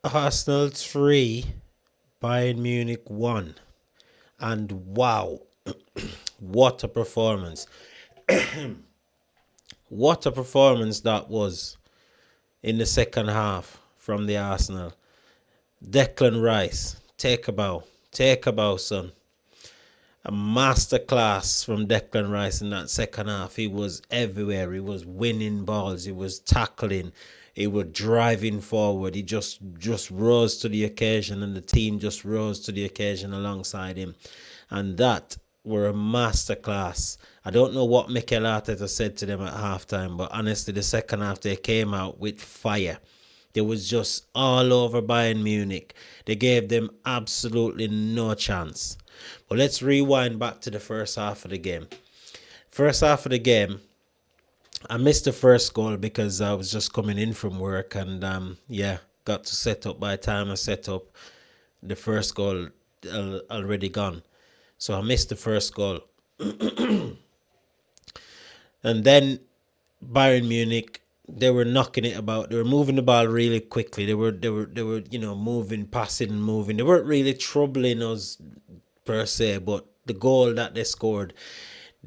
Arsenal 3, Bayern Munich 1. And wow, what a performance. What a performance that was in the second half from the Arsenal. Declan Rice, take a bow. Take a bow, son. A masterclass from Declan Rice in that second half. He was everywhere. He was winning balls. He was tackling. He was driving forward. He just rose to the occasion, and the team just rose to the occasion alongside him. And that were a masterclass. I don't know what Mikel Arteta said to them at halftime, but honestly, the second half they came out with fire. They was just all over Bayern Munich. They gave them absolutely no chance. But let's rewind back to the first half of the game. First half of the game, I missed the first goal because I was just coming in from work and got to set up. By the time I set up, the first goal already gone. So I missed the first goal. And then Bayern Munich, they were knocking it about. They were moving the ball really quickly. They were moving, passing and moving. They weren't really troubling us per se, but the goal that they scored,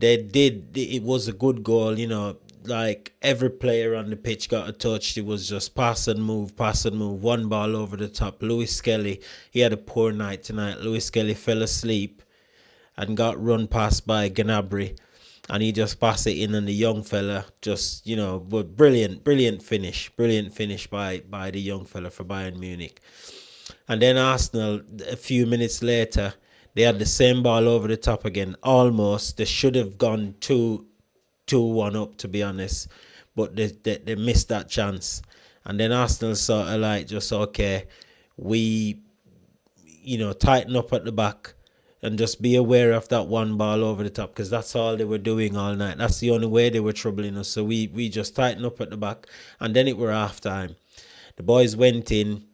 it was a good goal, like every player on the pitch got a touch. It was just pass and move, one ball over the top. Lewis Skelly, he had a poor night tonight. Lewis Skelly fell asleep and got run past by Gnabry, and he just passed it in, and the young fella just, but brilliant finish by the young fella for Bayern Munich. And then Arsenal, a few minutes later, they had the same ball over the top again. Almost. They should have gone 2-1 up, to be honest. But they missed that chance. And then Arsenal sort of like just, okay, we, tighten up at the back and just be aware of that one ball over the top, because that's all they were doing all night. That's the only way they were troubling us. So we just tighten up at the back. And then it were half time. The boys went in.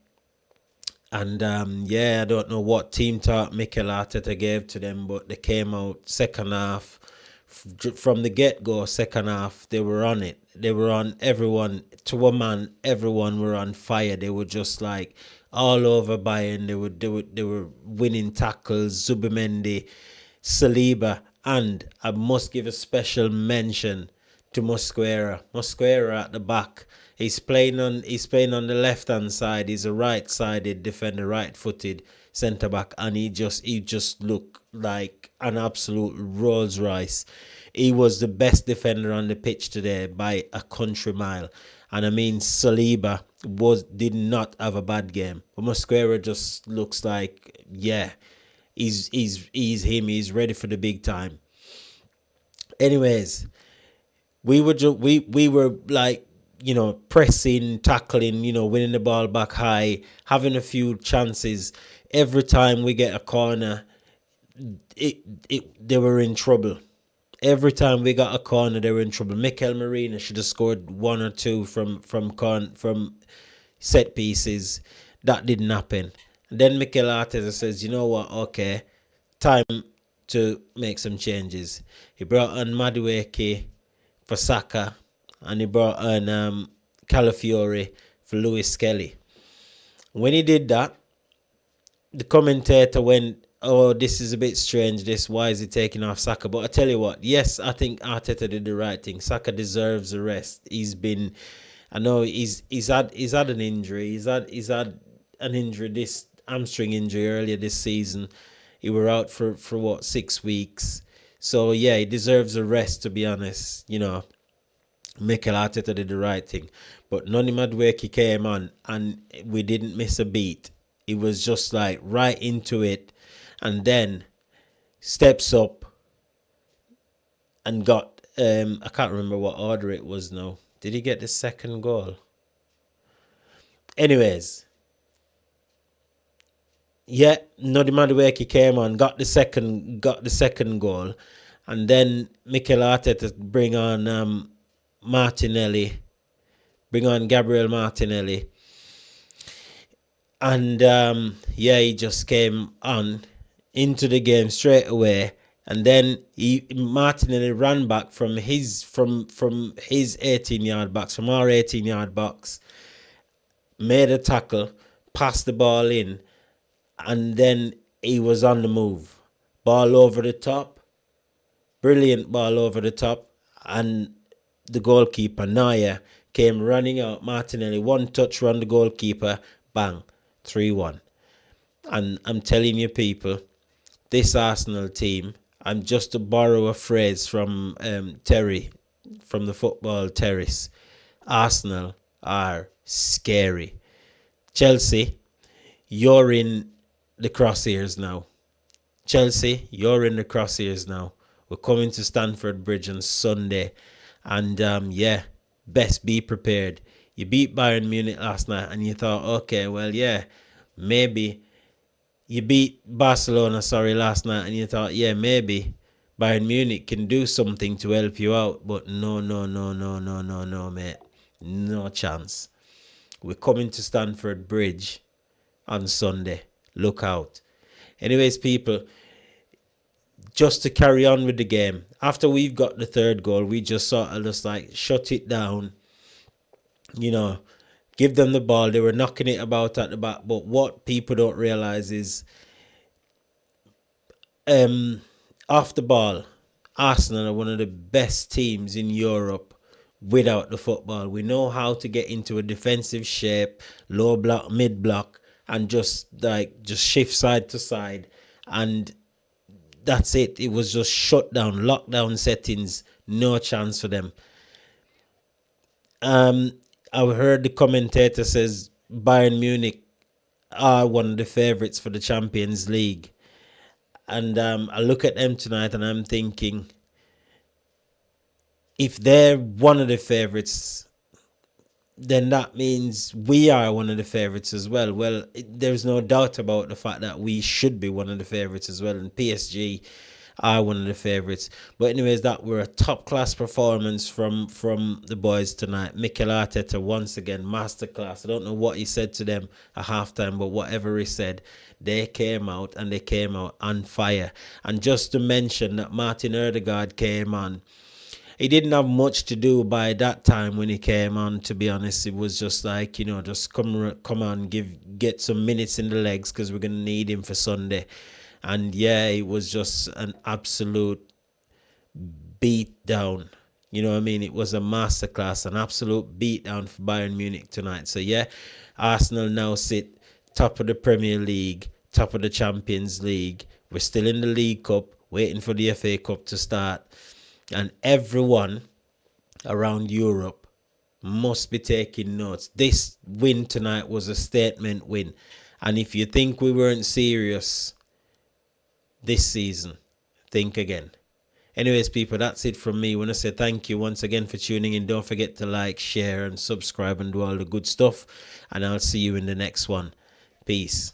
And I don't know what team talk Mikel Arteta gave to them, but they came out second half. From the get-go, second half, they were on it. They were on everyone, to a man, everyone were on fire. They were just like all over Bayern. They were winning tackles, Zubimendi, Saliba, and I must give a special mention to Mosquera. Mosquera at the back. He's playing on the left hand side. He's a right-sided defender, right-footed centre back, and he just looked like an absolute Rolls Royce. He was the best defender on the pitch today by a country mile. And I mean, Saliba did not have a bad game. But Mosquera just looks like, he's him. He's ready for the big time. Anyways, we were like, pressing, tackling, winning the ball back high, having a few chances. Every time we get a corner, they were in trouble. Every time we got a corner, they were in trouble. Mikel Marina should have scored one or two from set pieces. That didn't happen. And then Mikel Arteta says, you know what, okay, time to make some changes. He brought on Madueke for Saka, and he brought on Calafiore for Lewis Skelly. When he did that, the commentator went, oh, this is a bit strange, why is he taking off Saka? But I tell you what, yes, I think Arteta did the right thing. Saka deserves a rest. He's had an injury. He's had an injury, this hamstring injury earlier this season. He were out for 6 weeks. So yeah, he deserves a rest, to be honest, Mikel Arteta did the right thing. But Noni Madueke came on and we didn't miss a beat. It was just like right into it, and then steps up and got, I can't remember what order it was now. Did he get the second goal? Anyways, Noni Madueke came on, got the second goal, and then Mikel Arteta bring on Gabriel Martinelli. And he just came on into the game straight away. And then Martinelli ran back from his 18-yard box, from our 18-yard box, made a tackle, passed the ball in, and then he was on the move. Ball over the top, brilliant ball over the top, and the goalkeeper, Naya, came running out. Martinelli, one touch around the goalkeeper, bang, 3-1. And I'm telling you, people, this Arsenal team, I'm just to borrow a phrase from Terry, from the football terrace, Arsenal are scary. Chelsea, you're in the crosshairs now. Chelsea, you're in the crosshairs now. We're coming to Stamford Bridge on Sunday. And yeah, best be prepared. You beat Bayern Munich last night and you thought, okay, well, yeah, maybe. You beat Barcelona, last night, and you thought, yeah, maybe Bayern Munich can do something to help you out. But no, mate. No chance. We're coming to Stamford Bridge on Sunday. Look out. Anyways, people, just to carry on with the game, after we've got the third goal, we just sort of just like shut it down, give them the ball. They were knocking it about at the back, but what people don't realize is off the ball, Arsenal are one of the best teams in Europe without the football. We know how to get into a defensive shape, low block, mid block, and just shift side to side, and that's it. It was just shut down, lockdown settings, no chance for them. I heard the commentator says Bayern Munich are one of the favourites for the Champions League. And I look at them tonight and I'm thinking, if they're one of the favourites, then that means we are one of the favourites as well. Well, there's no doubt about the fact that we should be one of the favourites as well. And PSG are one of the favourites. But anyways, that were a top-class performance from the boys tonight. Mikel Arteta, once again, masterclass. I don't know what he said to them at halftime, but whatever he said, they came out and they came out on fire. And just to mention that Martin Odegaard came on, he didn't have much to do by that time when he came on, to be honest. It was just like, just come on, get some minutes in the legs because we're going to need him for Sunday. And yeah, it was just an absolute beat down. You know what I mean? It was a masterclass, an absolute beat down for Bayern Munich tonight. So yeah, Arsenal now sit top of the Premier League, top of the Champions League. We're still in the League Cup, waiting for the FA Cup to start. And everyone around Europe must be taking notes. This win tonight was a statement win. And if you think we weren't serious this season, think again. Anyways, people, that's it from me. I want to say thank you once again for tuning in. Don't forget to like, share, and subscribe and do all the good stuff. And I'll see you in the next one. Peace.